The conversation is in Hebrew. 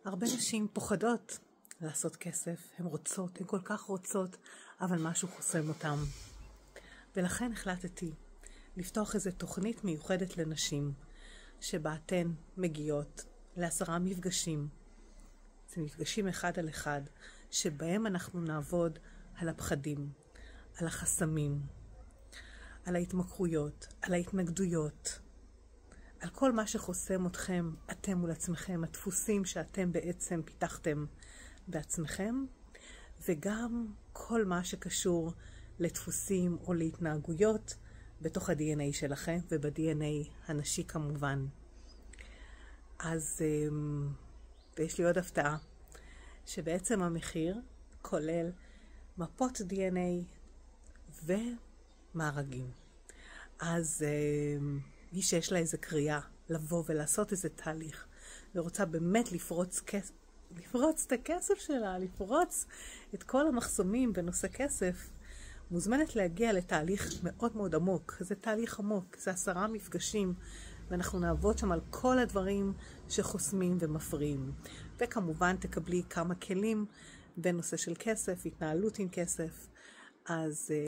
הרבה נשים פוחדות לעשות כסף, הן רוצות, הן כל כך רוצות, אבל משהו חוסם אותן. ולכן החלטתי לפתוח איזו תוכנית מיוחדת לנשים, שבה אתן מגיעות ל10 מפגשים. זה מפגשים אחד על אחד, שבהם אנחנו נעבוד על הפחדים, על החסמים, על ההתמכרויות, על ההתנגדויות, על כל מה שחוסם אתכם, אתם מול עצמכם, הדפוסים שאתם בעצם פיתחתם בעצמכם, וגם כל מה שקשור לדפוסים או להתנהגויות בתוך ה-DNA שלכם וב-DNA הנשי כמובן. אז יש לי עוד הפתעה, שבעצם המחיר כולל מפות DNA ומארגים. אז מי שיש לה איזה קריאה לבוא ולעשות איזה תהליך, ורוצה באמת לפרוץ את הכסף שלה, לפרוץ את כל המחסומים בנושא כסף, מוזמנת להגיע לתהליך מאוד מאוד עמוק. זה תהליך עמוק, זה 10 מפגשים, ואנחנו נעבוד שם על כל הדברים שחוסמים ומפריעים. וכמובן תקבלי כמה כלים בנושא של כסף, התנהלות עם כסף. אז